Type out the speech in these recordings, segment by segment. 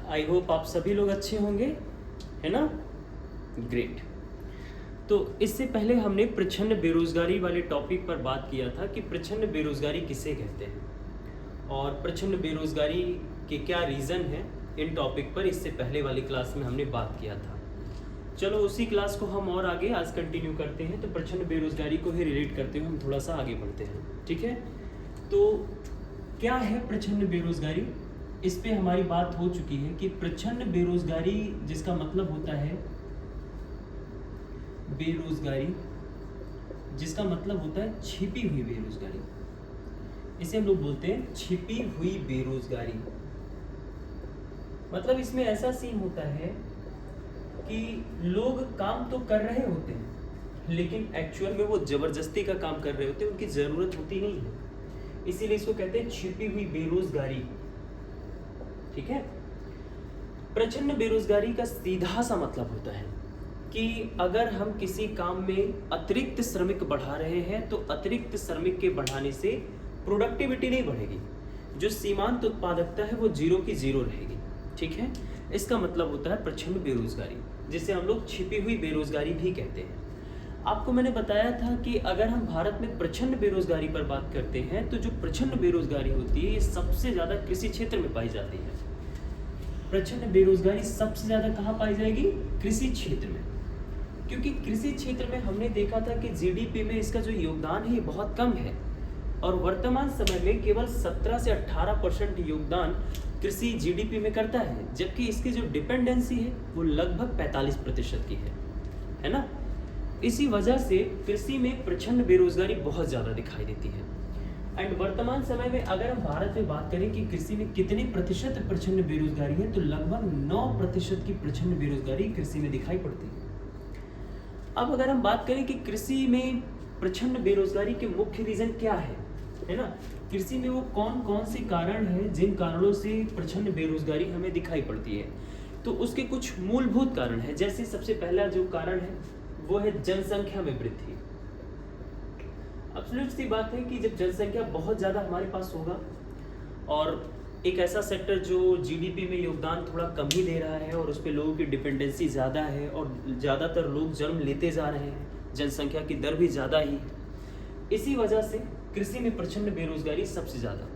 I hope आप सभी लोग अच्छे होंगे, है ना। ग्रेट। तो इससे पहले हमने प्रच्छन्न बेरोजगारी वाले टॉपिक पर बात किया था कि प्रच्छन्न बेरोजगारी किसे कहते हैं और प्रच्छन्न बेरोजगारी के क्या रीज़न हैं। इन टॉपिक पर इससे पहले वाली क्लास में हमने बात किया था। चलो उसी क्लास को हम और आगे आज कंटिन्यू करते हैं। तो प्रच्छन्न बेरोजगारी को ही रिलेट करते हुए हम थोड़ा सा आगे बढ़ते हैं, ठीक है। तो क्या है प्रच्छन्न बेरोजगारी, इस पे हमारी बात हो चुकी है कि प्रच्छन्न बेरोजगारी जिसका मतलब होता है बेरोजगारी, जिसका मतलब होता है छिपी हुई बेरोजगारी, इसे हम लोग बोलते हैं छिपी हुई बेरोजगारी। मतलब इसमें ऐसा सीन होता है कि लोग काम तो कर रहे होते हैं लेकिन एक्चुअल में वो जबरदस्ती का काम कर रहे होते हैं, उनकी ज़रूरत होती नहीं है, इसीलिए इसको कहते हैं छिपी हुई बेरोजगारी, ठीक है। प्रच्छन्न बेरोजगारी का सीधा सा मतलब होता है कि अगर हम किसी काम में अतिरिक्त श्रमिक बढ़ा रहे हैं तो अतिरिक्त श्रमिक के बढ़ाने से प्रोडक्टिविटी नहीं बढ़ेगी, जो सीमांत उत्पादकता है वो जीरो की जीरो रहेगी, ठीक है। इसका मतलब होता है प्रच्छन्न बेरोजगारी, जिसे हम लोग छिपी हुई बेरोजगारी भी कहते हैं। आपको मैंने बताया था कि अगर हम भारत में प्रच्छन्न बेरोजगारी पर बात करते हैं तो जो प्रच्छन्न बेरोजगारी होती है ये सबसे ज़्यादा कृषि क्षेत्र में पाई जाती है। प्रच्छन्न बेरोजगारी सबसे ज़्यादा कहाँ पाई जाएगी? कृषि क्षेत्र में, क्योंकि कृषि क्षेत्र में हमने देखा था कि जीडीपी में इसका जो योगदान है ये बहुत कम है और वर्तमान समय में केवल 17 से 18% योगदान कृषि जीडीपी में करता है, जबकि इसकी जो डिपेंडेंसी है वो लगभग 45% की है ना। इसी वजह से कृषि में प्रच्छन्न बेरोजगारी बहुत ज़्यादा दिखाई देती है। एंड वर्तमान समय में अगर हम भारत में बात करें कि कृषि में कितने प्रतिशत प्रच्छन्न बेरोजगारी है, तो लगभग 9% की प्रच्छन्न बेरोजगारी कृषि में दिखाई पड़ती है। अब अगर हम बात करें कि कृषि में प्रच्छन्न बेरोजगारी के मुख्य रीजन क्या है ना, कृषि में वो कौन कौन से कारण हैं जिन कारणों से प्रच्छन्न बेरोजगारी हमें दिखाई पड़ती है, तो उसके कुछ मूलभूत कारण हैं। जैसे सबसे पहला जो कारण है वो है जनसंख्या में वृद्धि। एब्सोल्यूट सी बात है कि जब जनसंख्या बहुत ज़्यादा हमारे पास होगा और एक ऐसा सेक्टर जो जीडीपी में योगदान थोड़ा कम ही दे रहा है और उस पर लोगों की डिपेंडेंसी ज़्यादा है और ज़्यादातर लोग जन्म लेते जा रहे हैं, जनसंख्या की दर भी ज़्यादा ही है, इसी वजह से कृषि में प्रच्छन्न बेरोजगारी सबसे ज़्यादा।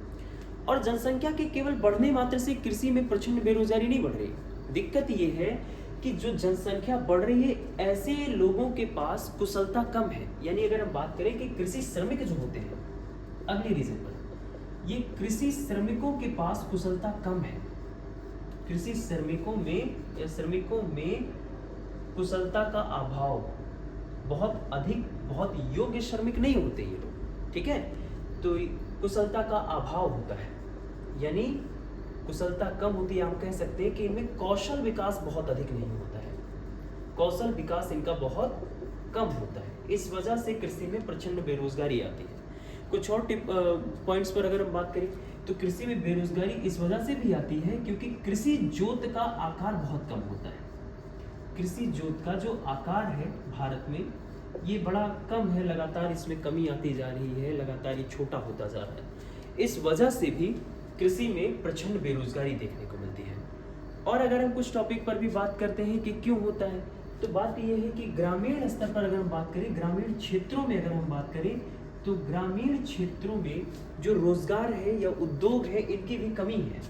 और जनसंख्या के केवल बढ़ने मात्र से कृषि में प्रच्छन्न बेरोजगारी नहीं बढ़ रही। दिक्कत ये है कि जो जनसंख्या बढ़ रही है ऐसे लोगों के पास कुशलता कम है। यानी अगर हम बात करें कि कृषि श्रमिक जो होते हैं, अगले रीजन पर, ये कृषि श्रमिकों के पास कुशलता कम है। कृषि श्रमिकों में कुशलता का अभाव, बहुत अधिक, बहुत योग्य श्रमिक नहीं होते ये लोग, ठीक है। तो कुशलता का अभाव होता है, यानी कुशलता कम होती है। हम कह सकते हैं कि इनमें कौशल विकास बहुत अधिक नहीं होता है, कौशल विकास इनका बहुत कम होता है। इस वजह से कृषि में प्रच्छन्न बेरोजगारी आती है। कुछ और पॉइंट्स पर अगर हम बात करें तो कृषि में बेरोजगारी इस वजह से भी आती है क्योंकि कृषि जोत का आकार बहुत कम होता है। कृषि जोत का जो आकार है भारत में ये बड़ा कम है, लगातार इसमें कमी आती जा रही है, लगातार ये छोटा होता जा रहा है। इस वजह से भी कृषि में प्रच्छन्न बेरोजगारी देखने को मिलती है। और अगर हम कुछ टॉपिक पर भी बात करते हैं कि क्यों होता है, तो बात यह है कि ग्रामीण स्तर पर अगर हम बात करें, ग्रामीण क्षेत्रों में अगर हम बात करें तो ग्रामीण क्षेत्रों में जो रोजगार है या उद्योग है इनकी भी कमी है।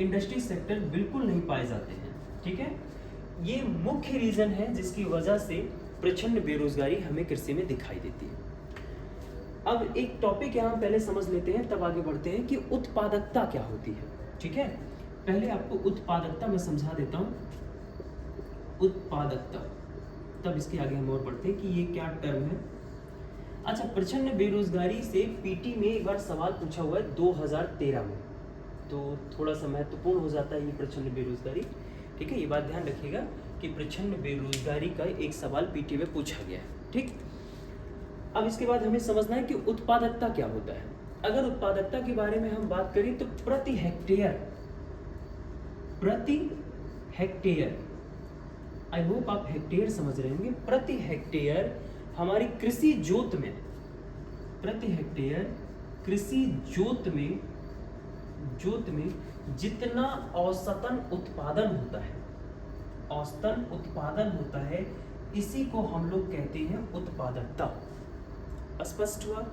इंडस्ट्री सेक्टर बिल्कुल नहीं पाए जाते हैं, ठीक है। ये मुख्य रीजन है जिसकी वजह से प्रच्छन्न बेरोजगारी हमें कृषि में दिखाई देती है। अब एक टॉपिक यहाँ पहले समझ लेते हैं, तब आगे बढ़ते हैं कि उत्पादकता क्या होती है, ठीक है। पहले आपको उत्पादकता मैं समझा देता हूँ, उत्पादकता, तब इसके आगे हम और बढ़ते हैं कि ये क्या टर्म है। अच्छा, प्रच्छन्न बेरोजगारी से पीटी में एक बार सवाल पूछा हुआ है 2013 में, तो थोड़ा सा महत्वपूर्ण हो जाता है ये प्रच्छन्न बेरोजगारी, ठीक है। ये बात ध्यान रखिएगा कि प्रच्छन्न बेरोजगारी का एक सवाल पीटी में पूछा गया है, ठीक। अब इसके बाद हमें समझना है कि उत्पादकता क्या होता है। अगर उत्पादकता के बारे में हम बात करें तो प्रति हेक्टेयर, आई होप आप हेक्टेयर समझ रहे होंगे, प्रति हेक्टेयर हमारी कृषि जोत में, प्रति हेक्टेयर कृषि जोत में जोत में जितना औसतन उत्पादन होता है, औसतन उत्पादन होता है, इसी को हम लोग कहते हैं उत्पादकता। स्पष्ट हुआ?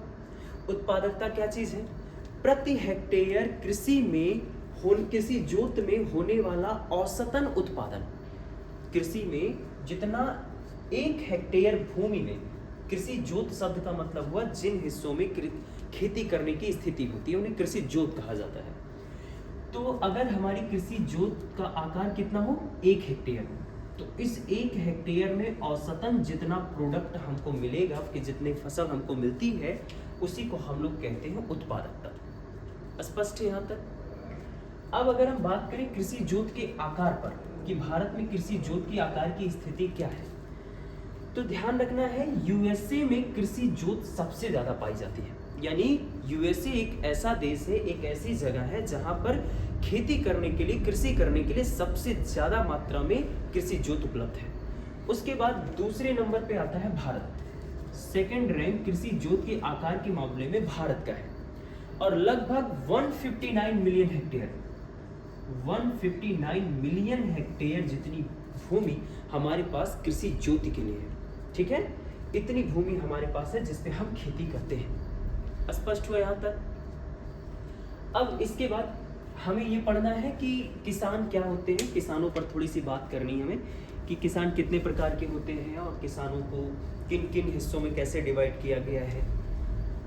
उत्पादकता क्या चीज है? प्रति हेक्टेयर कृषि में किसी जोत में होने वाला औसतन उत्पादन। कृषि में जितना 1 हेक्टेयर भूमि में, कृषि जोत शब्द का मतलब हुआ जिन हिस्सों में खेती करने की स्थिति होती है उन्हें कृषि जोत कहा जाता है। तो अगर हमारी कृषि जोत का आकार कितना हो, 1 हेक्टेयर, तो इस 1 हेक्टेयर में औसतन जितना प्रोडक्ट हमको मिलेगा, कि जितने फसल हमको मिलती है, उसी को हम लोग कहते हैं उत्पादकता। स्पष्ट है यहाँ तक? अब अगर हम बात करें कृषि जोत के आकार पर, कि भारत में कृषि जोत की आकार की स्थिति क्या है, तो ध्यान रखना है यूएसए में कृषि जोत सबसे ज्यादा पाई जाती है। यानी यूएसए एक ऐसा देश है, एक ऐसी जगह है जहां पर खेती करने के लिए, कृषि करने के लिए सबसे ज्यादा मात्रा में कृषि जोत उपलब्ध है। उसके बाद दूसरे नंबर पे आता है भारत। सेकंड रैंक कृषि जोत के आकार के मामले में भारत का है, और लगभग 159 मिलियन हेक्टेयर, 159 मिलियन हेक्टेयर जितनी भूमि हमारे पास कृषि ज्योति के लिए है। ठीक है, इतनी भूमि हमारे पास है जिसपे हम खेती करते हैं। स्पष्ट हुआ यहाँ तक? अब इसके बाद हमें ये पढ़ना है कि किसान क्या होते हैं, किसानों पर थोड़ी सी बात करनी है हमें, कि किसान कितने प्रकार के होते हैं और किसानों को किन किन हिस्सों में कैसे डिवाइड किया गया है।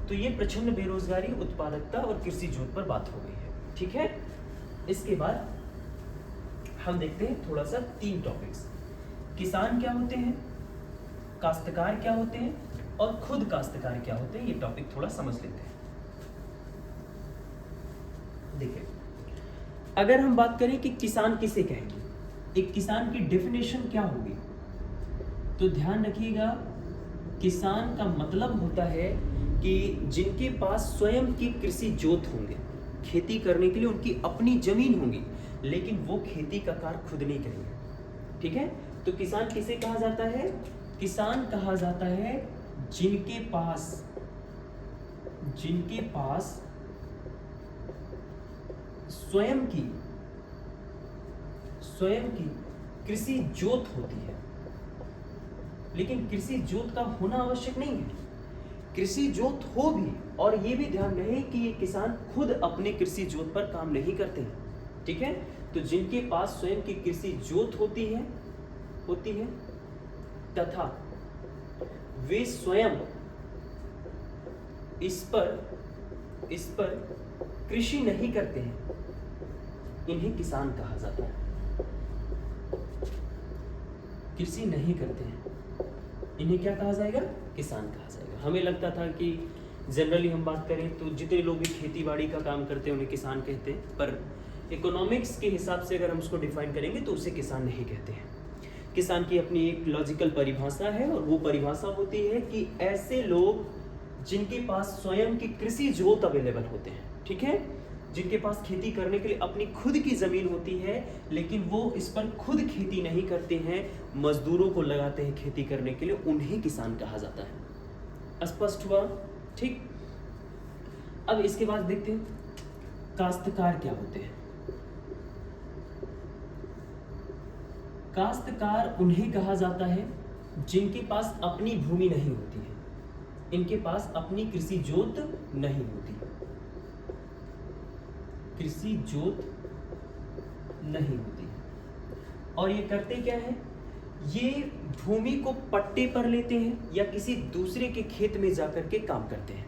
तो ये प्रचंड बेरोजगारी, उत्पादकता और कृषि जोत पर बात हो गई है। ठीक है, इसके बाद हम देखते हैं थोड़ा सा 3 टॉपिक्स। किसान क्या होते हैं, काश्तकार क्या होते हैं, और खुद काश्तकार क्या होते हैं। ये टॉपिक थोड़ा समझ लेते हैं। देखिए, अगर हम बात करें कि किसान किसे कहेंगे, एक किसान की डेफिनेशन क्या होगी, तो ध्यान रखिएगा, किसान का मतलब होता है कि जिनके पास स्वयं की कृषि जोत होंगे, खेती करने के लिए उनकी अपनी जमीन होगी, लेकिन वो खेती का कार्य खुद नहीं करेंगे। ठीक है, तो किसान किसे कहा जाता है? किसान कहा जाता है जिनके पास स्वयं की कृषि जोत होती है। लेकिन कृषि जोत का होना आवश्यक नहीं है, कृषि जोत हो भी, और ये भी ध्यान रहे कि ये किसान खुद अपने कृषि जोत पर काम नहीं करते हैं। ठीक है, तो जिनके पास स्वयं की कृषि जोत होती है तथा वे स्वयं इस पर कृषि नहीं करते हैं, इन्हें किसान कहा जाता है। कृषि नहीं करते हैं, इन्हें क्या कहा जाएगा? किसान कहा जाएगा। हमें लगता था कि जनरली हम बात करें तो जितने लोग भी खेती बाड़ी का काम करते हैं उन्हें किसान कहते हैं, पर इकोनॉमिक्स के हिसाब से अगर हम उसको डिफाइन करेंगे तो उसे किसान नहीं कहते हैं। किसान की अपनी एक लॉजिकल परिभाषा है, और वो परिभाषा होती है कि ऐसे लोग जिनके पास स्वयं की कृषि जोत अवेलेबल होते हैं। ठीक है, जिनके पास खेती करने के लिए अपनी खुद की जमीन होती है, लेकिन वो इस पर खुद खेती नहीं करते हैं, मजदूरों को लगाते हैं खेती करने के लिए, उन्हें किसान कहा जाता है। स्पष्ट हुआ? ठीक, अब इसके बाद देखते हैं काश्तकार क्या होते हैं। काश्तकार उन्हें कहा जाता है जिनके पास अपनी भूमि नहीं होती है, इनके पास अपनी कृषि जोत नहीं होती, कृषि जोत नहीं होती। और ये करते क्या है, ये भूमि को पट्टे पर लेते हैं या किसी दूसरे के खेत में जाकर के काम करते हैं।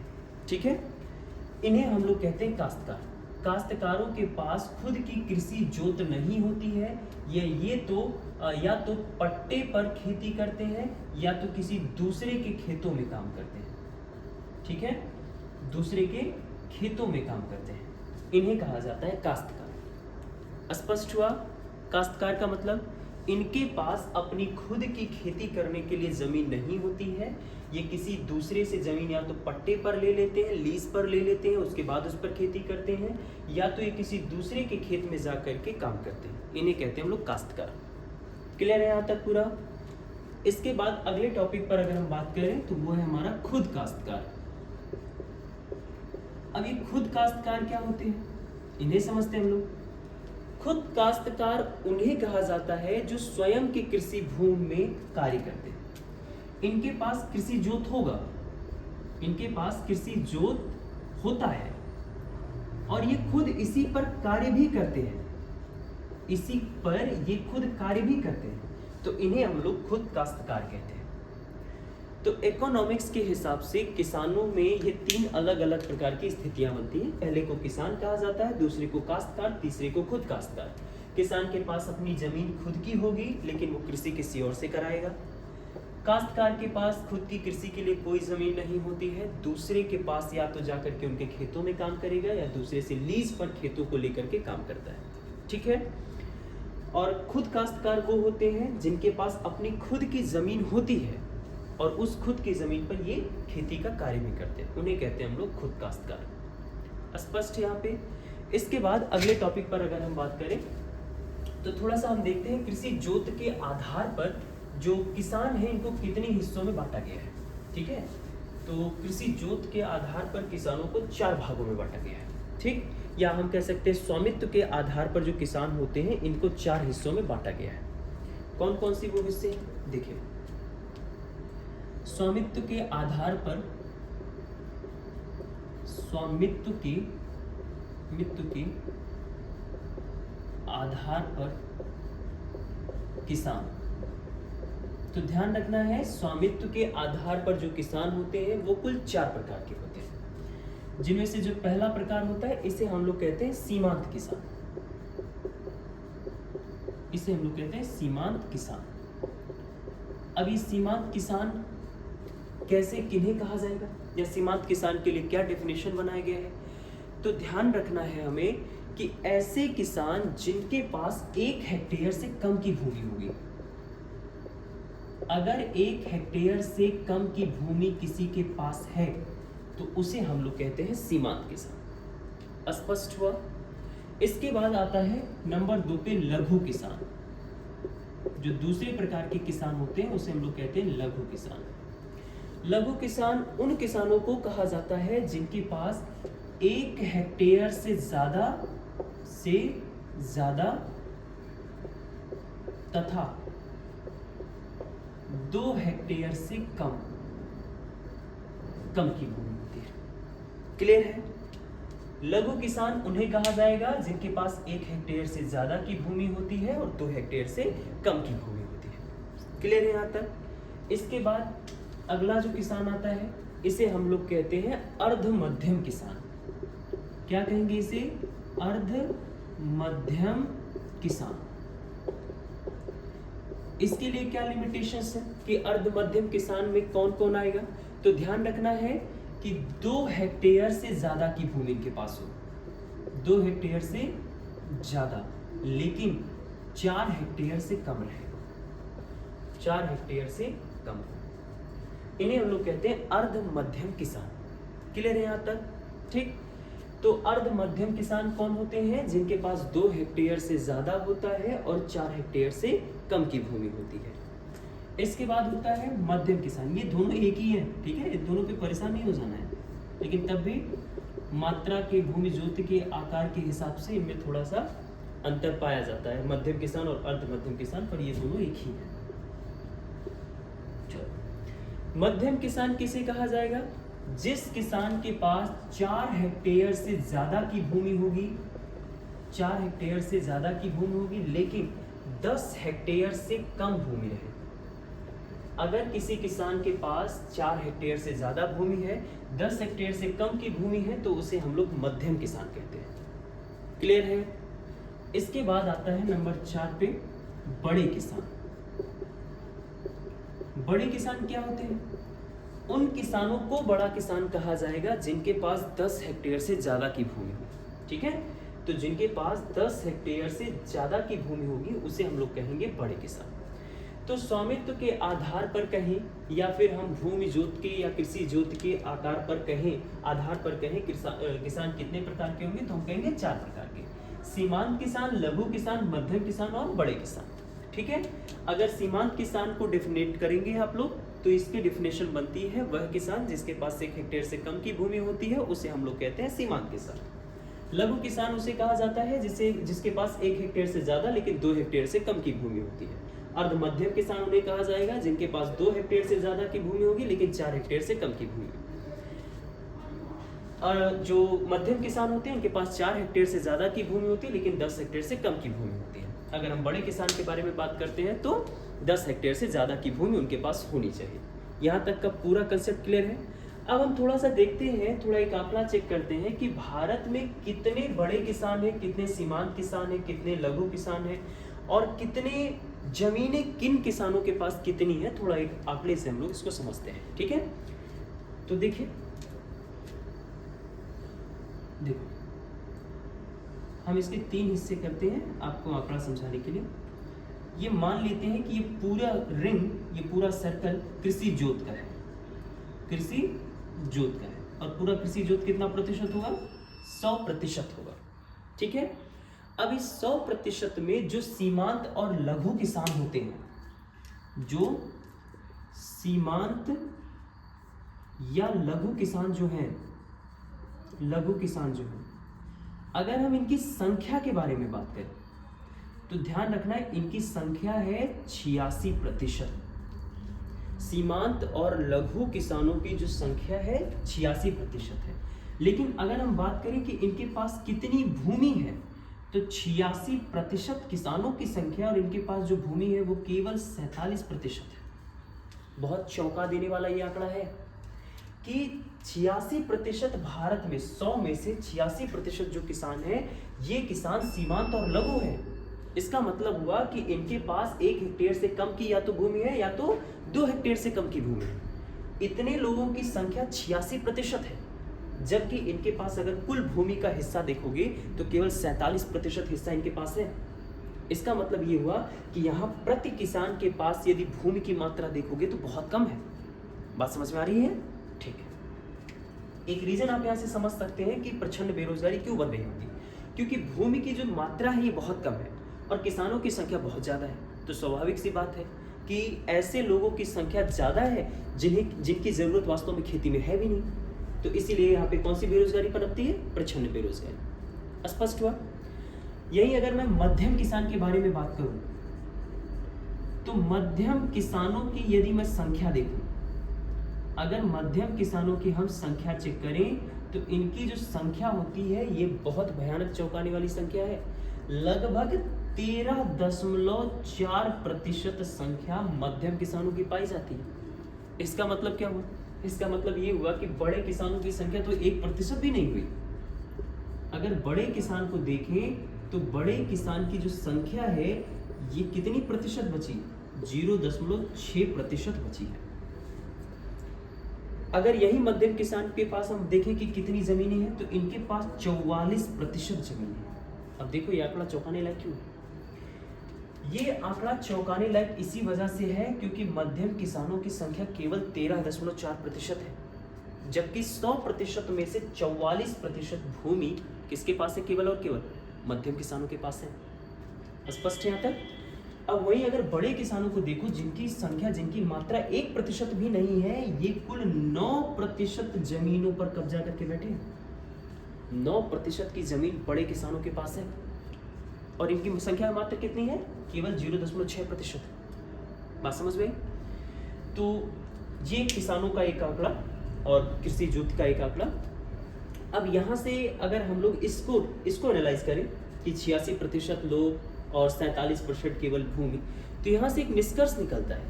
ठीक है, इन्हें हम लोग कहते हैं काश्तकार। काश्तकारों के पास खुद की कृषि जोत नहीं होती है, ये तो या तो पट्टे पर खेती करते हैं या तो किसी दूसरे के खेतों में काम करते हैं। ठीक है, दूसरे के खेतों में काम करते हैं, इन्हें कहा जाता है काश्तकार। स्पष्ट हुआ? काश्तकार का मतलब इनके पास अपनी खुद की खेती करने के लिए जमीन नहीं होती है, ये किसी दूसरे से जमीन या तो पट्टे पर ले लेते हैं, लीज पर ले लेते हैं, उसके बाद उस पर खेती करते हैं, या तो ये किसी दूसरे के खेत में जा करके काम करते हैं, इन्हें कहते हैं हम लोग काश्तकार। क्लियर है यहाँ तक पूरा? इसके बाद अगले टॉपिक पर अगर हम बात करें तो वो है हमारा खुद काश्तकार। अब ये खुद काश्तकार क्या होते हैं, इन्हें समझते हैं हम लोग। खुद काश्तकार उन्हें कहा जाता है जो स्वयं के कृषि भूमि में कार्य करते हैं। इनके पास कृषि जोत होगा, इनके पास कृषि जोत होता है और ये खुद इसी पर कार्य भी करते हैं, इसी पर ये खुद कार्य भी करते हैं, तो इन्हें हम लोग खुद काश्तकार कहते हैं। तो इकोनॉमिक्स के हिसाब से किसानों में ये 3 अलग अलग प्रकार की स्थितियां बनती हैं। पहले को किसान कहा जाता है, दूसरे को काश्तकार, तीसरे को खुद काश्तकार। किसान के पास अपनी जमीन खुद की होगी लेकिन वो कृषि किसी और से कराएगा। काश्तकार के पास खुद की कृषि के लिए कोई जमीन नहीं होती है, दूसरे के पास या तो जाकर के उनके खेतों में काम करेगा या दूसरे से लीज पर खेतों को लेकर के काम करता है। ठीक है। और खुद काश्तकार वो होते हैं जिनके पास अपनी खुद की जमीन होती है और उस खुद की जमीन पर ये खेती का कार्य भी करते हैं, उन्हें कहते हैं हम लोग खुद काश्तकार। स्पष्ट है यहाँ पे। इसके बाद अगले टॉपिक पर अगर हम बात करें तो थोड़ा सा हम देखते हैं कृषि जोत के आधार पर जो किसान है इनको कितने हिस्सों में बांटा गया है। ठीक है, तो कृषि जोत के आधार पर किसानों को 4 भागों में बांटा गया है। ठीक, या हम कह सकते हैं स्वामित्व के आधार पर जो किसान होते हैं इनको 4 हिस्सों में बांटा गया है। कौन कौन सी वो हिस्से हैं देखिए। स्वामित्व के आधार पर, स्वामित्व के आधार पर किसान, तो ध्यान रखना है स्वामित्व के आधार पर जो किसान होते हैं वो कुल 4 प्रकार के होते हैं, जिनमें से जो पहला प्रकार होता है इसे हम लोग कहते हैं सीमांत किसान। इसे हम लोग कहते हैं सीमांत किसान। अब ये सीमांत किसान कैसे, किन्हें कहा जाएगा, या सीमांत किसान के लिए क्या डेफिनेशन बनाया गया है, तो ध्यान रखना है हमें कि ऐसे किसान जिनके पास 1 हेक्टेयर से कम की भूमि होगी। अगर 1 हेक्टेयर से कम की भूमि किसी के पास है तो उसे हम लोग कहते हैं सीमांत किसान। स्पष्ट हुआ। इसके बाद आता है नंबर 2 पे लघु किसान। जो दूसरे प्रकार के किसान होते हैं उसे हम लोग कहते हैं लघु किसान। लघु किसान उन किसानों को कहा जाता है जिनके पास 1 हेक्टेयर से ज्यादा तथा 2 हेक्टेयर से कम की भूमि होती है। क्लियर है। लघु किसान उन्हें कहा जाएगा जिनके पास 1 हेक्टेयर से ज्यादा की भूमि होती है और 2 हेक्टेयर से कम की भूमि होती है। क्लियर है यहाँ तक। इसके बाद अगला जो किसान आता है इसे हम लोग कहते हैं अर्ध मध्यम किसान। क्या कहेंगे इसे? अर्ध मध्यम किसान। इसके लिए क्या लिमिटेशंस है कि अर्ध मध्यम किसान में कौन कौन आएगा, तो ध्यान रखना है कि 2 हेक्टेयर से ज्यादा की भूमि इनके पास हो, 2 हेक्टेयर से ज्यादा लेकिन 4 हेक्टेयर से कम रहे, 4 हेक्टेयर से कम हो, इन्हें हम लोग कहते हैं अर्ध मध्यम किसान। क्लियर है यहाँ तक? ठीक। तो अर्ध मध्यम किसान कौन होते हैं? जिनके पास 2 हेक्टेयर से ज्यादा होता है और 4 हेक्टेयर से कम की भूमि होती है। इसके बाद होता है मध्यम किसान। ये दोनों एक ही हैं, ठीक है, दोनों पे परेशान नहीं हो जाना है, लेकिन तब भी मात्रा के, भूमि जोत के आकार के हिसाब से इनमें थोड़ा सा अंतर पाया जाता है, मध्यम किसान और अर्ध मध्यम किसान, पर ये दोनों एक ही हैं। मध्यम किसान किसे कहा जाएगा? जिस किसान के पास 4 हेक्टेयर से ज्यादा की भूमि होगी, 4 हेक्टेयर से ज्यादा की भूमि होगी लेकिन 10 हेक्टेयर से कम भूमि रहे। अगर किसी किसान के पास 4 हेक्टेयर से ज्यादा भूमि है, 10 हेक्टेयर से कम की भूमि है, तो उसे हम लोग मध्यम किसान कहते हैं। क्लियर है? इसके बाद आता है नंबर 4 पे बड़े किसान। बड़े किसान क्या होते हैं? उन किसानों को बड़ा किसान कहा जाएगा जिनके पास 10 हेक्टेयर से ज्यादा की भूमि हो। ठीक है, तो जिनके पास 10 हेक्टेयर से ज्यादा की भूमि होगी उसे हम लोग कहेंगे बड़े किसान। तो स्वामित्व के आधार पर कहें या फिर हम भूमि जोत के या कृषि जोत के आधार पर कहें किसान कितने प्रकार के होंगे, तो हम कहेंगे 4 प्रकार के। सीमांत किसान, लघु किसान, मध्यम किसान और बड़े किसान। ठीक है, अगर सीमांत किसान को डिफिनेट करेंगे आप लोग तो इसकी डिफिनेशन बनती है वह किसान जिसके पास 1 हेक्टेयर से कम की भूमि होती है उसे हम लोग कहते हैं सीमांत किसान। लघु किसान उसे कहा जाता है जिसके पास 1 हेक्टेयर से ज्यादा लेकिन 2 हेक्टेयर से कम की भूमि होती है। अर्ध मध्यम किसान उन्हें कहा जाएगा जिनके पास 2 हेक्टेयर से ज्यादा की भूमि होगी लेकिन 4 हेक्टेयर से कम की भूमि। और जो मध्यम किसान होते हैं उनके पास 4 हेक्टेयर से ज्यादा की भूमि होती है लेकिन 10 हेक्टेयर से कम की भूमि होती है। अगर हम बड़े किसान के बारे में बात करते हैं तो 10 हेक्टेयर से ज्यादा की भूमि उनके पास होनी चाहिए। यहाँ तक का पूरा कंसेप्ट क्लियर है। अब हम थोड़ा सा देखते हैं, थोड़ा एक आंकड़ा चेक करते हैं कि भारत में कितने बड़े किसान हैं, कितने सीमांत किसान हैं, कितने लघु किसान हैं और कितने जमीनें किन किसानों के पास कितनी है। थोड़ा एक आंकड़े से हम लोग इसको समझते हैं, ठीक है। तो देखिए, देखो हम इसके 3 हिस्से करते हैं आपको आंकड़ा समझाने के लिए। ये मान लेते हैं कि ये पूरा रिंग, ये पूरा सर्कल कृषि जोत का है, कृषि जोत का है। और पूरा कृषि जोत कितना प्रतिशत होगा? 100% होगा, ठीक है। अब इस 100% में जो सीमांत और लघु किसान होते हैं, जो सीमांत या लघु किसान जो हैं, लघु किसान जो हैं, अगर हम इनकी संख्या के बारे में बात करें तो ध्यान रखना है इनकी संख्या है 86%। सीमांत और लघु किसानों की जो संख्या है 86% है। लेकिन अगर हम बात करें कि इनके पास कितनी भूमि है तो 86% किसानों की संख्या और इनके पास जो भूमि है वो केवल 47% है। बहुत चौंका देने वाला ये आंकड़ा है कि 86% भारत में 100 में से 86% जो किसान हैं ये किसान सीमांत और लघु हैं। इसका मतलब हुआ कि इनके पास 1 हेक्टेयर से कम की या तो भूमि है या तो 2 हेक्टेयर से कम की भूमि है। इतने लोगों की संख्या 86% है, जबकि इनके पास अगर कुल भूमि का हिस्सा देखोगे तो केवल 47% हिस्सा इनके पास है। इसका मतलब ये हुआ कि यहाँ प्रति किसान के पास यदि भूमि की मात्रा देखोगे तो बहुत कम है। बात समझ में आ रही है? ठीक है। एक रीजन आप यहाँ से समझ सकते हैं कि प्रचंड बेरोजगारी क्यों बढ़ रही होगी, क्योंकि भूमि की जो मात्रा है ये बहुत कम है और किसानों की संख्या बहुत ज़्यादा है। तो स्वाभाविक सी बात है कि ऐसे लोगों की संख्या ज़्यादा है जिनकी ज़रूरत वास्तव में खेती में है भी नहीं। तो इसीलिए यहाँ पे कौन सी बेरोजगारी पनपती है? प्रचंड बेरोजगारी। स्पष्ट हुआ? यही अगर मैं मध्यम किसान के बारे में बात करूँ तो मध्यम किसानों की यदि मैं संख्या देखूँ, अगर मध्यम किसानों की हम संख्या चेक करें तो इनकी जो संख्या होती है ये बहुत भयानक चौंकाने वाली संख्या है। लगभग 13.4% संख्या मध्यम किसानों की पाई जाती है। इसका मतलब क्या हुआ? इसका मतलब ये हुआ कि बड़े किसानों की संख्या तो 1% भी नहीं हुई। अगर बड़े किसान को देखें तो बड़े किसान की जो संख्या है ये कितनी प्रतिशत बची? 0.6% बची है। अगर यही मध्यम किसान के पास हम देखें कि कितनी जमीनें हैं तो इनके पास 44% जमीन है। अब देखो ये आंकड़ा चौंकाने लायक क्यों है? ये आंकड़ा चौंकाने लायक इसी वजह से है क्योंकि मध्यम किसानों की संख्या केवल 13.4% है, जबकि 100% में से 44% भूमि किसके पास है? केवल और केवल मध्यम किसानों के पास है। स्पष्ट है यहाँ तक? अब वही अगर बड़े किसानों को देखो जिनकी संख्या, जिनकी मात्रा 1% भी नहीं है, ये कुल 9% जमीनों पर कब्जा करके बैठे हैं। 9% की जमीन बड़े किसानों के पास है और इनकी संख्या मात्र कितनी है? केवल 0.6%। बात समझ में? तो ये किसानों का एक आंकड़ा और कृषि जोत का एक आंकड़ा। अब यहाँ से अगर हम लोग इसको एनालाइज करें कि 86% लोग और 47% केवल भूमि, तो यहाँ से एक निष्कर्ष निकलता है।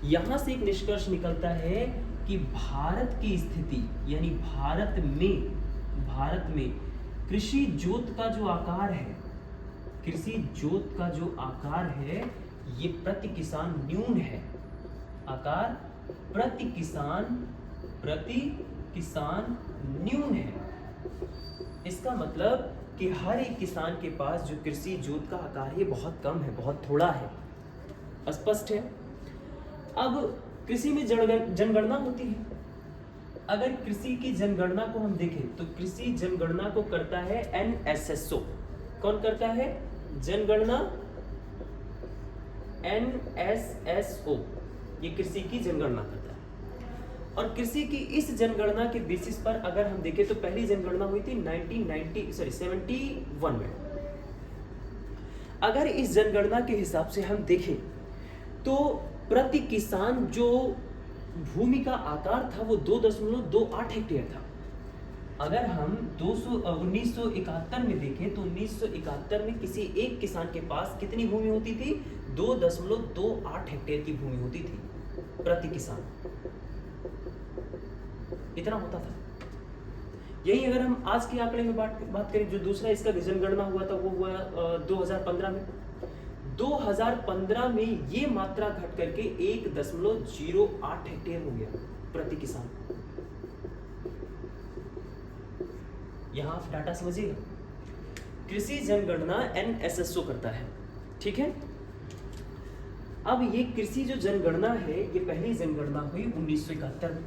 यहाँ से एक निष्कर्ष निकलता है कि भारत की स्थिति, यानी भारत में कृषि जोत का जो आकार है, कृषि जोत का जो आकार है ये प्रति किसान न्यून है। आकार प्रति किसान न्यून है। इसका मतलब कि हर एक किसान के पास जो कृषि जोत का आकार है बहुत कम है, बहुत थोड़ा है। स्पष्ट है? अब कृषि में जनगणना होती है। अगर कृषि की जनगणना को हम देखें तो कृषि जनगणना को करता है NSSO। कौन करता है जनगणना? NSSO। ये कृषि की जनगणना करता है और कृषि की इस जनगणना के बेसिस पर अगर हम देखें तो पहली जनगणना हुई थी 71 में। अगर इस जनगणना के हिसाब से हम देखें तो प्रति किसान जो भूमि का आकार था वो 2.28 हेक्टेयर था। अगर हम 1971 में देखें तो 1971 में किसी एक किसान के पास कितनी भूमि होती थी? 2.28 हेक्टेयर की भूमि होती थी प्रति किसान, इतना होता था। यही अगर हम आज के आंकड़े में बात करें, जो दूसरा इसका जनगणना हुआ था वो हुआ 2015 में। 2015 में ये मात्रा घट करके 1.08 हेक्टेयर हो गया प्रति किसान। यहां आप डाटा समझिएगा, कृषि जनगणना NSSO करता है, ठीक है। अब ये कृषि जो जनगणना है ये पहली जनगणना हुई 1971 में।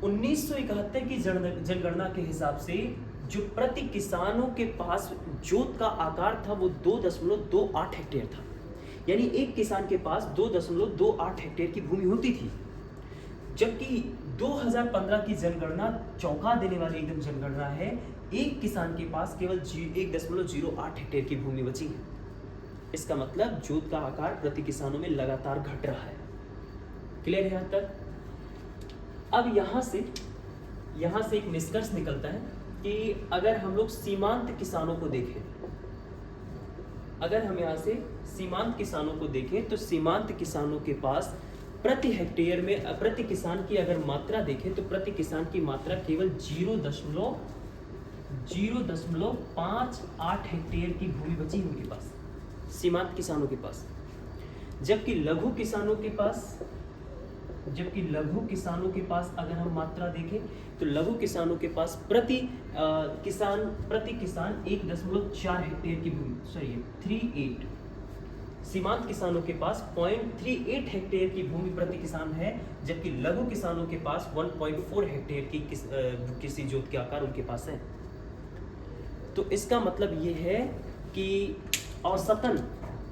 1971 की जनगणना के हिसाब से जो प्रति किसानों के पास जोत का आकार था वो 2.28 हेक्टेयर था, यानी एक किसान के पास 2.28 हेक्टेयर की भूमि होती थी। जबकि 2015 की जनगणना चौंका देने वाली एकदम जनगणना है, एक किसान के पास केवल 1.08 हेक्टेयर की भूमि बची है। इसका मतलब जोत का आकार प्रति किसानों में लगातार घट रहा है। क्लियर है यहाँ तक? अब यहाँ से एक निष्कर्ष निकलता है कि अगर हम लोग सीमांत किसानों को देखें, अगर हम यहाँ से सीमांत किसानों को देखें तो सीमांत किसानों के पास प्रति हेक्टेयर में प्रति किसान की अगर मात्रा देखें तो प्रति किसान की मात्रा केवल 0.58 हेक्टेयर की भूमि बची है उनके पास, सीमांत किसानों के पास। जबकि लघु किसानों के पास अगर हम मात्रा देखें तो लघु किसानों के पास प्रति किसान 1.4 हेक्टेयर की भूमि, 38, सीमांत किसानों के पास 0.38 हेक्टेयर की भूमि प्रति किसान है, जबकि लघु किसानों के पास 1.4 हेक्टेयर की किसी जोत के आकार उनके पास है। तो इसका मतलब ये है कि औसतन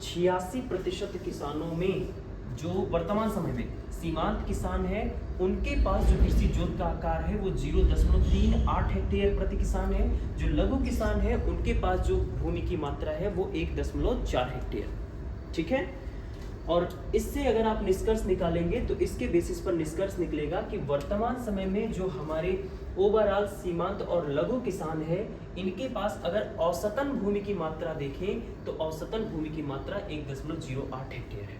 86% किसानों में जो वर्तमान समय में सीमांत किसान है उनके पास जो कृषि जोत का आकार है वो 0.38 हेक्टेयर प्रति किसान है। जो लघु किसान है उनके पास जो भूमि की मात्रा है वो 1.4 हेक्टेयर, ठीक है। और इससे अगर आप निष्कर्ष निकालेंगे तो इसके बेसिस पर निष्कर्ष निकलेगा कि वर्तमान समय में जो हमारे ओवरऑल सीमांत और लघु किसान है इनके पास अगर औसतन भूमि की मात्रा देखें तो औसतन भूमि की मात्रा 1.08 हेक्टेयर है।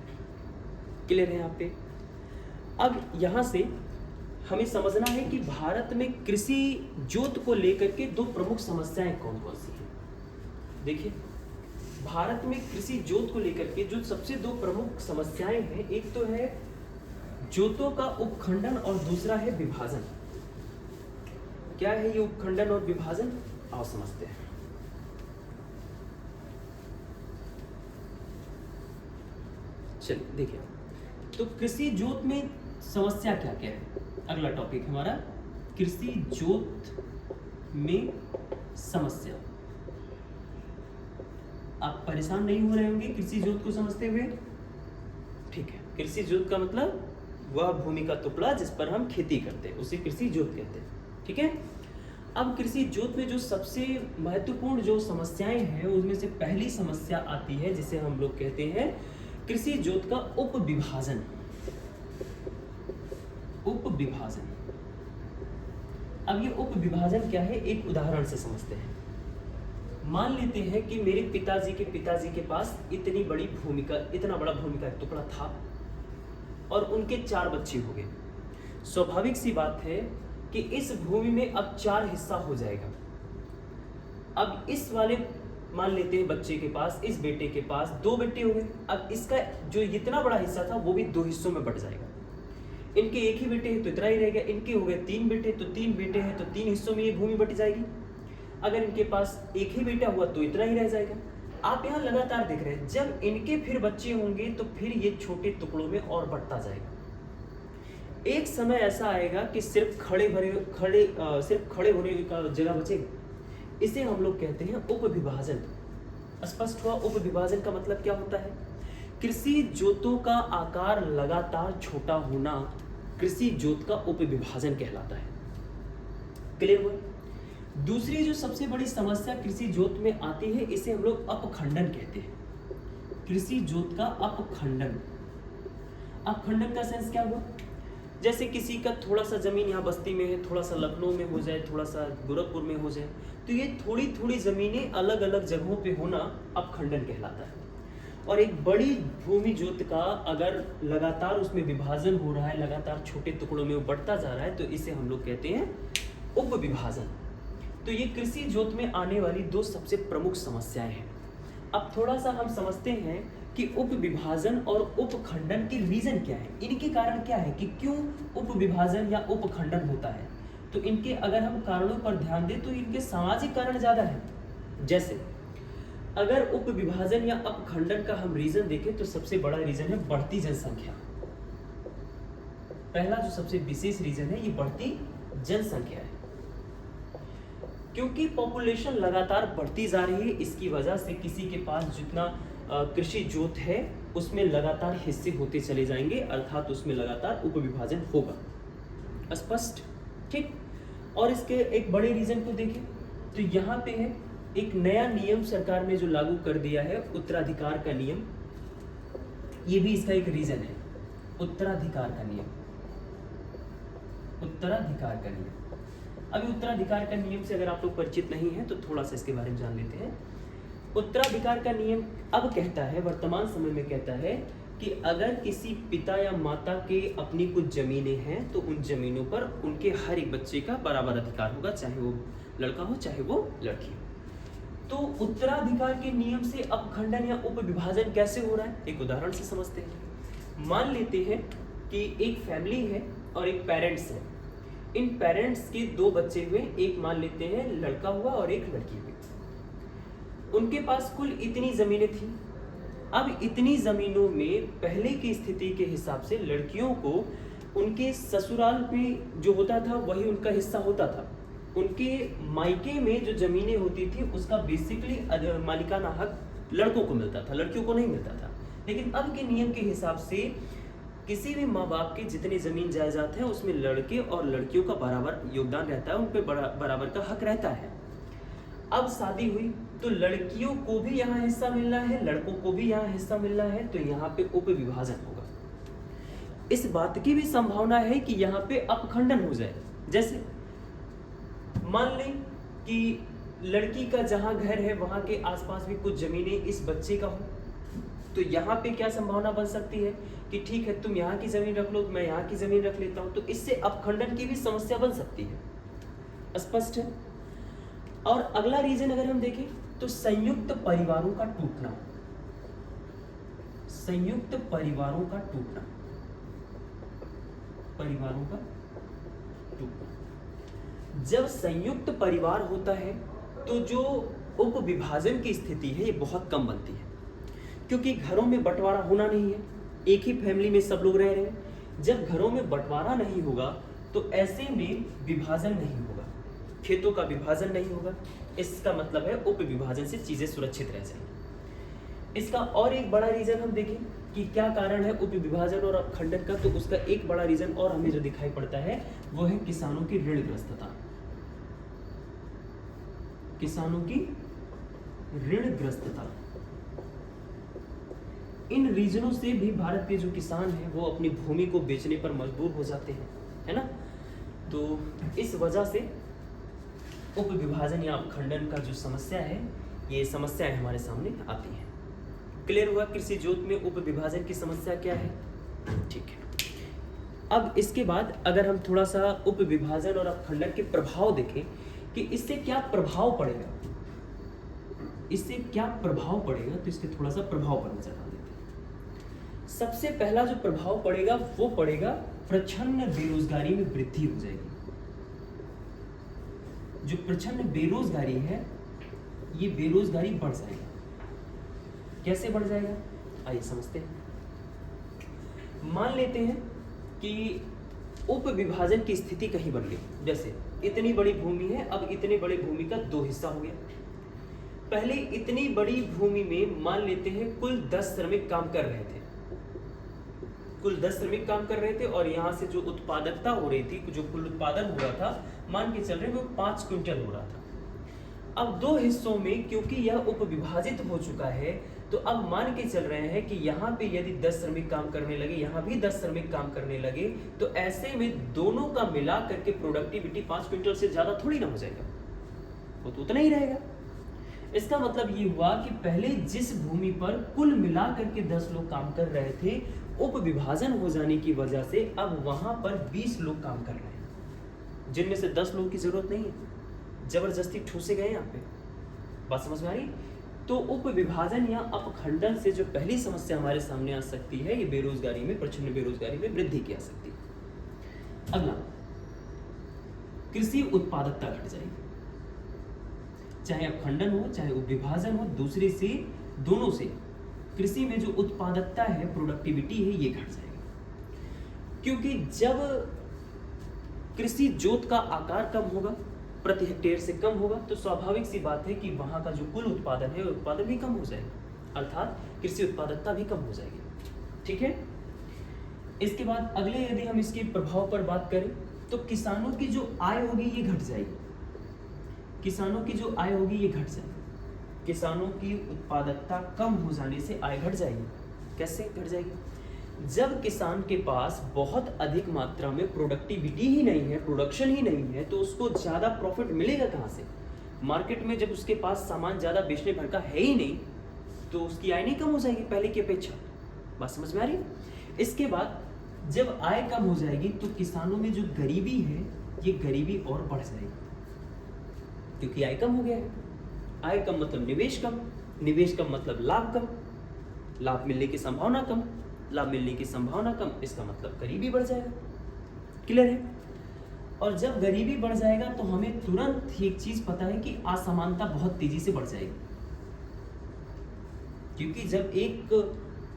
क्लियर है यहाँ पे? अब यहाँ से हमें समझना है कि भारत में कृषि जोत को लेकर के दो प्रमुख समस्याएं कौन कौन सी हैं। देखिए, भारत में कृषि जोत को लेकर के जो सबसे दो प्रमुख समस्याएं हैं, एक तो है जोतों का उपखंडन और दूसरा है विभाजन। क्या है ये उपखंडन और विभाजन? आओ समझते हैं। चलिए देखिए, तो कृषि जोत में समस्या क्या क्या है, अगला टॉपिक हमारा कृषि जोत में समस्या। आप परेशान नहीं हो रहे होंगे कृषि जोत को समझते हुए? ठीक है, कृषि जोत का मतलब वह भूमि का टुकड़ा जिस पर हम खेती करते हैं उसे कृषि जोत कहते हैं, ठीक है। अब कृषि जोत में जो सबसे महत्वपूर्ण जो समस्याएं हैं उनमें से पहली समस्या आती है जिसे हम लोग कहते हैं कृषि जोत का उपविभाजन। उपविभाजन। अब ये उपविभाजन क्या है, एक उदाहरण से समझते हैं। मान लेते हैं कि मेरे पिताजी के पास इतनी बड़ी भूमि का इतना बड़ा भूमि का टुकड़ा था और उनके 4 बच्चे हो गए। स्वाभाविक सी बात है कि इस भूमि में अब 4 हिस्सा हो जाएगा। अब इस वाले मान लेते हैं बच्चे के पास, इस बेटे के पास 2 बेटे हो गए। अब इसका जो इतना बड़ा हिस्सा था वो भी 2 हिस्सों में बट जाएगा। इनके एक ही बेटे हैं तो इतना ही रहेगा, इनके हो गए 3 बेटे तो 3 बेटे हैं तो 3 हिस्सों में ये भूमि बट जाएगी। अगर इनके पास एक ही बेटा हुआ तो इतना ही रह जाएगा। आप यहाँ लगातार देख रहे हैं, जब इनके फिर बच्चे होंगे तो फिर ये छोटे टुकड़ों में और बढ़ता जाएगा। एक समय ऐसा आएगा कि सिर्फ खड़े होने का जगह बचेगा। इसे हम लोग कहते हैं उपविभाजन। स्पष्ट हुआ उपविभाजन का मतलब क्या होता है? कृषि जोतों का आकार लगातार छोटा होना कृषि जोत का उपविभाजन कहलाता है। क्लियर हुआ? दूसरी जो सबसे बड़ी समस्या कृषि जोत में आती है, इसे हम लोग अपखंडन कहते हैं। कृषि जोत का अपखंडन। अपखंडन का सेंस क्या हुआ? जैसे किसी का थोड़ा सा जमीन यहाँ बस्ती में है, थोड़ा सा लखनऊ में हो जाए, थोड़ा सा गोरखपुर में हो जाए, तो ये थोड़ी थोड़ी जमीनें अलग अलग जगहों पे होना अपखंडन कहलाता है। और एक बड़ी भूमि जोत का अगर लगातार उसमें विभाजन हो रहा है, लगातार छोटे टुकड़ों में वो बढ़ता जा रहा है, तो इसे हम लोग कहते हैं उपविभाजन। तो ये कृषि जोत में आने वाली दो सबसे प्रमुख समस्याएं हैं। अब थोड़ा सा हम समझते हैं कि उपविभाजन और उपखंडन के रीजन क्या है, इनके कारण क्या है कि क्यों उपविभाजन या उपखंडन होता है। तो इनके अगर हम कारणों पर ध्यान दें तो इनके सामाजिक कारण ज्यादा है। जैसे अगर उपविभाजन या अपखंडन का हम रीजन देखें तो सबसे बड़ा रीजन है बढ़ती जनसंख्या। पहला जो सबसे विशेष रीजन है ये बढ़ती जनसंख्या है, क्योंकि पॉपुलेशन लगातार बढ़ती जा रही है। इसकी वजह से किसी के पास जितना कृषि जोत है उसमें लगातार हिस्से होते चले जाएंगे, अर्थात उसमें लगातार उपविभाजन होगा। स्पष्ट? ठीक। और इसके एक बड़े रीजन को देखें तो यहाँ पे है एक नया नियम सरकार ने जो लागू कर दिया है, उत्तराधिकार का नियम। ये भी इसका एक रीजन है, उत्तराधिकार का नियम। उत्तराधिकार का नियम। अभी उत्तराधिकार का नियम से अगर आप लोग परिचित नहीं हैं तो थोड़ा सा इसके बारे में जान लेते हैं। उत्तराधिकार का नियम अब कहता है, वर्तमान समय में कहता है कि अगर किसी पिता या माता के अपनी कुछ जमीनें हैं तो उन जमीनों पर उनके हर एक बच्चे का बराबर अधिकार होगा, चाहे वो लड़का हो चाहे वो लड़की हो। तो उत्तराधिकार के नियम से अपखंडन या उपविभाजन कैसे हो रहा है, एक उदाहरण से समझते हैं। मान लेते हैं कि एक फैमिली है और एक पेरेंट्स है। इन पेरेंट्स के दो बच्चे हुए, एक मान लेते हैं लड़का हुआ और एक लड़की हुई। उनके पास कुल इतनी जमीनें थी। अब इतनी जमीनों में पहले की स्थिति के हिसाब से लड़कियों को उनके ससुराल में जो होता था वही उनका हिस्सा होता था। उनके मायके में जो जमीनें होती थी उसका बेसिकली मालिकाना हक लड़कों को मिलता था, लड़कियों को नहीं मिलता था। लेकिन अब के नियम के हिसाब से किसी भी माँ बाप के जितनी जमीन जायदाद है उसमें लड़के और लड़कियों का बराबर योगदान रहता है, उन पे बराबर का हक रहता है। अब शादी हुई तो लड़कियों को भी यहाँ हिस्सा मिलना है, लड़कों को भी यहाँ हिस्सा मिलना है, तो यहाँ पे उपविभाजन होगा। इस बात की भी संभावना है कि यहाँ पे अपखंडन हो जाए। जैसे मान लें कि लड़की का जहाँ घर है वहाँ के आसपास भी कुछ जमीनें इस बच्चे का हो, तो यहाँ पे क्या संभावना बन सकती है कि ठीक है तुम यहाँ की जमीन रख लो, मैं यहाँ की जमीन रख लेता हूँ, तो इससे अपखंडन की भी समस्या बन सकती है। स्पष्ट है? और अगला रीजन अगर हम देखें तो संयुक्त परिवारों का टूटना। संयुक्त परिवारों का टूटना, परिवारों का टूटना। जब संयुक्त परिवार होता है तो जो उपविभाजन की स्थिति है ये बहुत कम बनती है, क्योंकि घरों में बंटवारा होना नहीं है, एक ही फैमिली में सब लोग रह रहे हैं। जब घरों में बंटवारा नहीं होगा तो ऐसे में विभाजन नहीं होगा, खेतों का विभाजन नहीं होगा। इसका मतलब है उपविभाजन से चीजें सुरक्षित रह जाएंगी। इसका और एक बड़ा रीजन हम देखें कि क्या कारण है उपविभाजन और अपखंडन का, तो उसका एक बड़ा रीजन और हमें जो दिखाई पड़ता है वो है किसानों की ऋणग्रस्तता। किसानों की ऋणग्रस्तता। इन रीजनों से भी भारत के जो किसान हैं वो अपनी भूमि को बेचने पर मजबूर हो जाते हैं, है ना। तो इस वजह से उपविभाजन या अपखंडन का जो समस्या है, ये समस्याएं हमारे सामने आती हैं। क्लियर हुआ कृषि जोत में उपविभाजन की समस्या क्या है? ठीक है। अब इसके बाद अगर हम थोड़ा सा उपविभाजन और अपखंडन के प्रभाव देखें कि इससे क्या प्रभाव पड़ेगा, इससे क्या प्रभाव पड़ेगा, तो इसके थोड़ा सा प्रभाव पर नजर डाल देते हैं। सबसे पहला जो प्रभाव पड़ेगा वो पड़ेगा प्रच्छन्न बेरोजगारी में वृद्धि हो जाएगी। जो प्रच्छन्न बेरोजगारी है ये बेरोजगारी बढ़ जाएगी। कैसे बढ़ जाएगा आइए समझते हैं। मान लेते हैं कि उपविभाजन की स्थिति कहीं बन गई, जैसे इतनी बड़ी भूमि है, अब इतने बड़े भूमि का दो हिस्सा हो गया। पहले इतनी बड़ी भूमि में मान लेते हैं कुल 10 श्रमिक काम कर रहे थे, कुल 10 श्रमिक काम कर रहे थे और यहाँ से जो उत्पादकता हो रही थी, जो कुल उत्पादन हो रहा था, मान के चल रहे वो 5 क्विंटल हो रहा था। अब दो हिस्सों में क्योंकि यह उपविभाजित हो चुका है, तो अब मान के चल रहे हैं कि यहाँ पे यदि 10 श्रमिक काम करने लगे, यहाँ भी 10 श्रमिक काम करने लगे, तो ऐसे में दोनों का मिला करके प्रोडक्टिविटी 5 क्विंटल से ज्यादा थोड़ी ना हो जाएगा, वो तो उतना ही रहेगा। इसका मतलब ये हुआ कि पहले जिस भूमि पर कुल मिला करके 10 लोग काम कर रहे थे, उप विभाजन हो जाने की वजह से अब वहां पर 20 लोग काम कर रहे हैं, जिनमें से 10 लोगों की जरूरत नहीं है, जबरदस्ती ठूसे गए यहाँ पे। बात समझ में आ रही? तो उप विभाजन या अपखंडन से जो पहली समस्या हमारे सामने आ सकती है, ये बेरोजगारी में, प्रचंड बेरोजगारी में वृद्धि की आ सकती है। अगला, कृषि उत्पादकता घट जाएगी, चाहे अपखंडन हो चाहे उपविभाजन हो, दूसरे से, दोनों से कृषि में जो उत्पादकता है, प्रोडक्टिविटी है, ये घट जाएगी। क्योंकि जब कृषि जोत का आकार कम होगा, प्रति हेक्टेयर से कम होगा, तो स्वाभाविक सी बात है कि वहां का जो कुल उत्पादन है, उत्पादन भी कम हो जाएगा, अर्थात कृषि उत्पादकता भी कम हो जाएगी। ठीक है। इसके बाद अगले यदि हम इसके प्रभाव पर बात करें, तो किसानों की जो आय होगी ये घट जाएगी। किसानों की जो आय होगी ये घट जाएगी। किसानों की उत्पादकता कम हो जाने से आय घट जाएगी। कैसे घट जाएगी? जब किसान के पास बहुत अधिक मात्रा में प्रोडक्टिविटी ही नहीं है, प्रोडक्शन ही नहीं है, तो उसको ज्यादा प्रॉफिट मिलेगा कहाँ से? मार्केट में जब उसके पास सामान ज्यादा बेचने भर का है ही नहीं, तो उसकी आय नहीं कम हो जाएगी पहले की अपेक्षा। बात समझ में आ रही? इसके बाद जब आय कम हो जाएगी तो किसानों में जो गरीबी है, ये गरीबी और बढ़ जाएगी, क्योंकि आय कम हो गया है। आय कम मतलब निवेश कम, निवेश कम मतलब लाभ कम, लाभ मिलने की संभावना कम, लाभ मिलने की संभावना कम, इसका मतलब गरीबी बढ़ जाएगा। क्लियर है? और जब गरीबी बढ़ जाएगा तो हमें तुरंत ही एक चीज पता है कि असमानता बहुत तेजी से बढ़ जाएगी, क्योंकि जब एक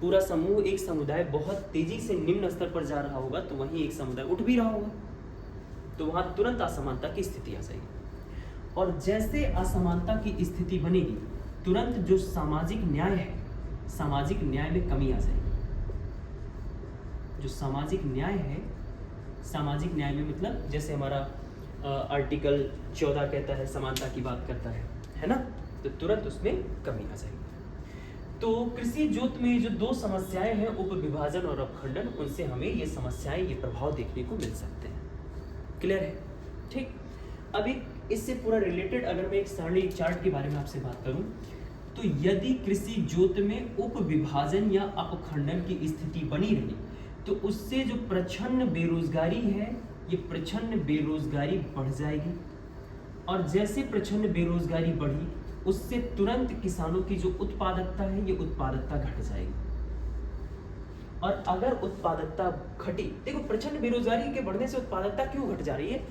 पूरा समूह, एक समुदाय बहुत तेजी से निम्न स्तर पर जा रहा होगा, तो वहीं एक समुदाय उठ भी रहा होगा, तो वहां तुरंत असमानता की स्थिति आ जाएगी। और जैसे असमानता की स्थिति बनेगी, तुरंत जो सामाजिक न्याय है, सामाजिक न्याय में कमी आ जाएगी। जो सामाजिक न्याय है, सामाजिक न्याय में मतलब जैसे हमारा आर्टिकल 14 कहता है, समानता की बात करता है ना, तो तुरंत उसमें कमी आ जाएगी। तो कृषि जोत में जो दो समस्याएं हैं, उप विभाजन और अपखंडन, उनसे हमें ये समस्याएं, ये प्रभाव देखने को मिल सकते हैं। क्लियर है? ठीक। अभी इससे पूरा रिलेटेड अगर मैं एक सारणी, एक चार्ट के बारे में आपसे बात करूं, तो यदि कृषि जोत में उप विभाजन या अपखंडन की स्थिति बनी रही, तो उससे जो प्रच्छन्न बेरोजगारी है, ये प्रच्छन्न बेरोजगारी बढ़ जाएगी। और जैसे प्रच्छन्न बेरोजगारी बढ़ी, उससे तुरंत किसानों की जो उत्पादकता है, ये उत्पादकता घट जाएगी। और अगर उत्पादकता घटी, देखो प्रच्छन्न बेरोजगारी के बढ़ने से उत्पादकता क्यों घट जा रही है?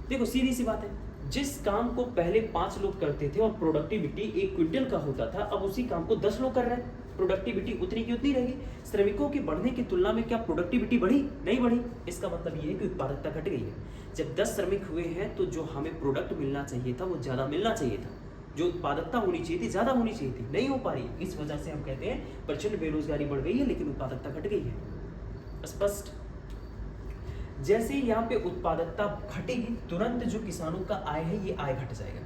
देखो सीधी सी बात है, जिस काम को पहले 5 लोग करते थे और प्रोडक्टिविटी 1 क्विंटल का होता था, अब उसी काम को 10 लोग कर रहे हैं, प्रोडक्टिविटी उतनी की उतनी रहेगी। श्रमिकों के बढ़ने की तुलना में क्या प्रोडक्टिविटी बढ़ी? नहीं बढ़ी। इसका मतलब ये है कि उत्पादकता घट गई है। जब 10 श्रमिक हुए हैं, तो जो हमें प्रोडक्ट मिलना चाहिए था, वो ज्यादा मिलना चाहिए था, जो उत्पादकता होनी चाहिए थी, ज्यादा होनी चाहिए थी, नहीं हो पा रही। इस वजह से हम कहते हैं प्रचंड बेरोजगारी बढ़ गई है, लेकिन उत्पादकता घट गई है। स्पष्ट? जैसे यहाँ पे उत्पादकता घटेगी, तुरंत जो किसानों का आय है, ये आय घट जाएगा।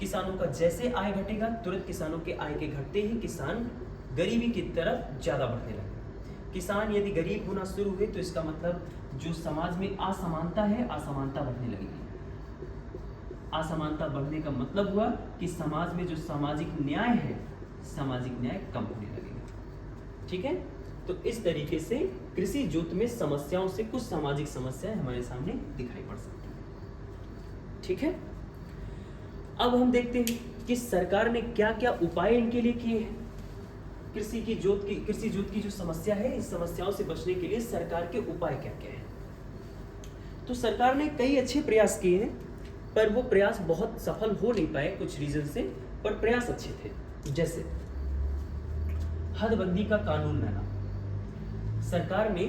किसानों का जैसे आय घटेगा, तुरंत किसानों के आय के घटते ही किसान गरीबी की तरफ ज्यादा बढ़ने लगे। किसान यदि गरीब होना शुरू हुए, तो इसका मतलब जो समाज में असमानता है, असमानता बढ़ने लगेगी। असमानता बढ़ने का मतलब हुआ कि समाज में जो सामाजिक न्याय है, सामाजिक न्याय कम होने लगेगा। ठीक है? तो इस तरीके से कृषि जोत में समस्याओं से कुछ सामाजिक समस्याएं हमारे सामने दिखाई पड़ सकती हैं। ठीक है? अब हम देखते हैं कि सरकार ने क्या क्या उपाय इनके लिए किए हैं। कृषि जोत की जो समस्या है, इस समस्याओं से बचने के लिए सरकार के उपाय क्या क्या हैं। तो सरकार ने कई अच्छे प्रयास किए हैं, पर वो प्रयास बहुत सफल हो नहीं पाए कुछ रीजन से, पर प्रयास अच्छे थे। जैसे हदबंदी का कानून लाना। सरकार ने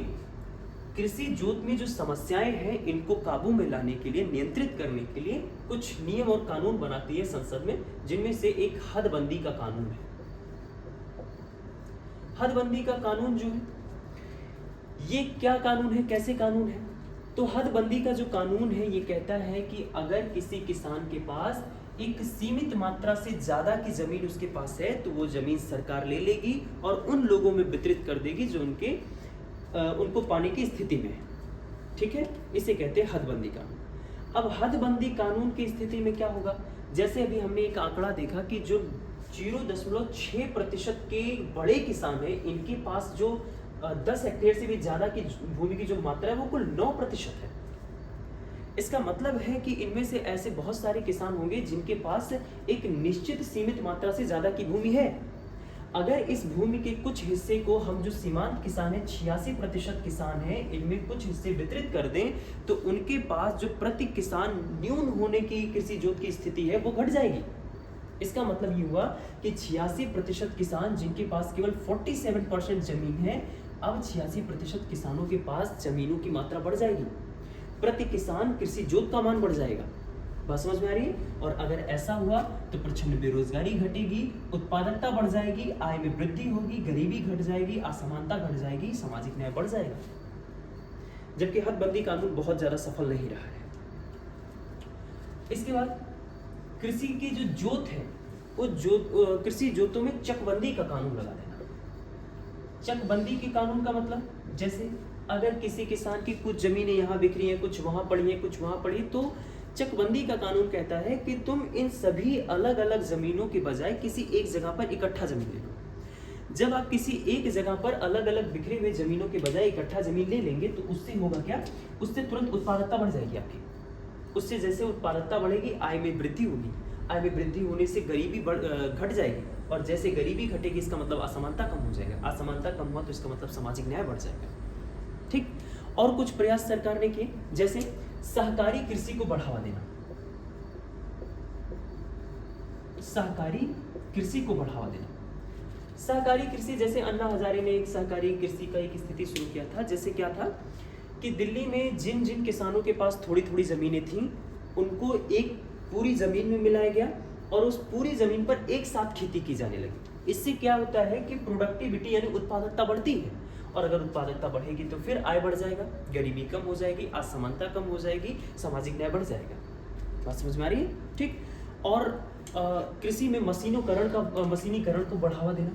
कृषि जोत में जो समस्याएं हैं, इनको काबू में लाने के लिए, नियंत्रित करने के लिए कुछ नियम और कानून बनाती है संसद में, जिनमें से एक हदबंदी का कानून है। हदबंदी का कानून जो है, ये क्या कानून है, कैसे कानून है? तो हदबंदी का जो कानून है ये कहता है कि अगर किसी किसान के पास एक सीमित मात्रा से ज़्यादा की ज़मीन उसके पास है तो वो ज़मीन सरकार ले लेगी और उन लोगों में वितरित कर देगी जो उनको पाने की स्थिति में है। ठीक है, इसे कहते हैं हदबंदी कानून। अब हदबंदी कानून की स्थिति में क्या होगा? जैसे अभी हमने एक आंकड़ा देखा कि जो 0.6% के बड़े किसान हैं, इनके पास जो 10 हेक्टेयर से भी ज़्यादा की भूमि की जो मात्रा है वो कुल 9% है। इसका मतलब है कि इनमें से ऐसे बहुत सारे किसान होंगे जिनके पास एक निश्चित सीमित मात्रा से ज़्यादा की भूमि है। अगर इस भूमि के कुछ हिस्से को हम जो सीमांत किसान हैं, 86% किसान हैं, इनमें कुछ हिस्से वितरित कर दें तो उनके पास जो प्रति किसान न्यून होने की कृषि जोत की स्थिति है वो घट जाएगी। इसका मतलब ये हुआ कि 86% किसान जिनके पास केवल 47% जमीन है, अब 86% किसानों के पास जमीनों की मात्रा बढ़ जाएगी, प्रति किसान कृषि जोत का मान बढ़ जाएगा। बात समझ में आ रही है? और अगर ऐसा हुआ तो प्रचंड बेरोजगारी घटेगी, उत्पादकता बढ़ जाएगी, आय में वृद्धि होगी, गरीबी घट जाएगी, असमानता घट जाएगी, सामाजिक न्याय बढ़ जाएगा। जबकि हदबंदी कानून बहुत ज्यादा सफल नहीं रहा है। इसके बाद कृषि की जो जोत है वो कृषि जोतों में चकबंदी का कानून लगा देना। चकबंदी के कानून का मतलब, जैसे अगर किसी किसान की कुछ जमीनें यहाँ बिखरी हैं, कुछ वहां पड़ी हैं, कुछ वहां पड़ी, तो चकबंदी का कानून कहता है कि तुम इन सभी अलग अलग जमीनों के बजाय किसी एक जगह पर इकट्ठा जमीन ले लो। जब आप किसी एक जगह पर अलग अलग बिखरे हुए जमीनों के बजाय इकट्ठा जमीन ले लेंगे तो उससे होगा क्या? उससे तुरंत उत्पादकता बढ़ जाएगी आपकी। उससे जैसे उत्पादकता बढ़ेगी, आय में वृद्धि होगी, आय में वृद्धि होने से गरीबी घट जाएगी, और जैसे गरीबी घटेगी इसका मतलब असमानता कम हो जाएगा, असमानता कम हुआ तो इसका मतलब सामाजिक न्याय बढ़ जाएगा। ठीक। और कुछ प्रयास सरकार ने किए, जैसे सहकारी कृषि को बढ़ावा देना। सहकारी कृषि को बढ़ावा देना। सहकारी कृषि, जैसे अन्ना हजारे ने एक सहकारी कृषि का एक स्थिति शुरू किया था। जैसे क्या था कि दिल्ली में जिन जिन किसानों के पास थोड़ी थोड़ी जमीनें थीं उनको एक पूरी जमीन में मिलाया गया और उस पूरी जमीन पर एक साथ खेती की जाने लगी। इससे क्या होता है कि प्रोडक्टिविटी यानी उत्पादकता बढ़ती है, और अगर उत्पादकता बढ़ेगी तो फिर आय बढ़ जाएगा, गरीबी कम हो जाएगी, असमानता कम हो जाएगी, सामाजिक न्याय बढ़ जाएगा। बात समझ में आ रही है? ठीक। और कृषि में मशीनीकरण को बढ़ावा देना।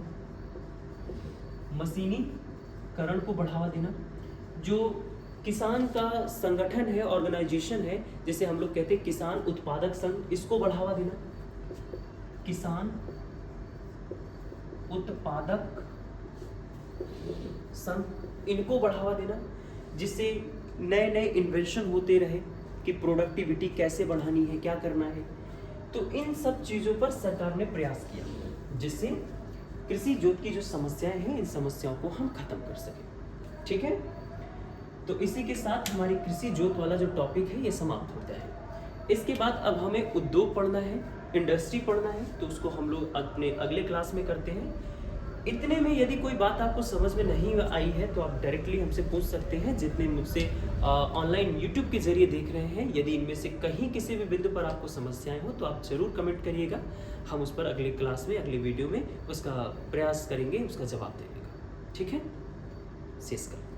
मशीनीकरण को बढ़ावा देना। जो किसान का संगठन है, ऑर्गेनाइजेशन है, जैसे हम लोग कहते हैं किसान उत्पादक संघ, इसको बढ़ावा देना। किसान उत्पादक संघ, इनको बढ़ावा देना, जिससे नए नए इन्वेंशन होते रहे कि प्रोडक्टिविटी कैसे बढ़ानी है, क्या करना है। तो इन सब चीज़ों पर सरकार ने प्रयास किया जिससे कृषि जोत की जो समस्याएं हैं, इन समस्याओं को हम खत्म कर सकें। ठीक है, तो इसी के साथ हमारी कृषि जोत वाला जो टॉपिक है ये समाप्त होता है। इसके बाद अब हमें उद्योग पढ़ना है, इंडस्ट्री पढ़ना है, तो उसको हम लोग अपने अगले क्लास में करते हैं। इतने में यदि कोई बात आपको समझ में नहीं आई है तो आप डायरेक्टली हमसे पूछ सकते हैं। जितने मुझसे ऑनलाइन यूट्यूब के जरिए देख रहे हैं, यदि इनमें से कहीं किसी भी बिंदु पर आपको समस्याएं हो तो आप जरूर कमेंट करिएगा। हम उस पर अगले क्लास में, अगले वीडियो में उसका प्रयास करेंगे, उसका जवाब देने का। ठीक है, शेष कर।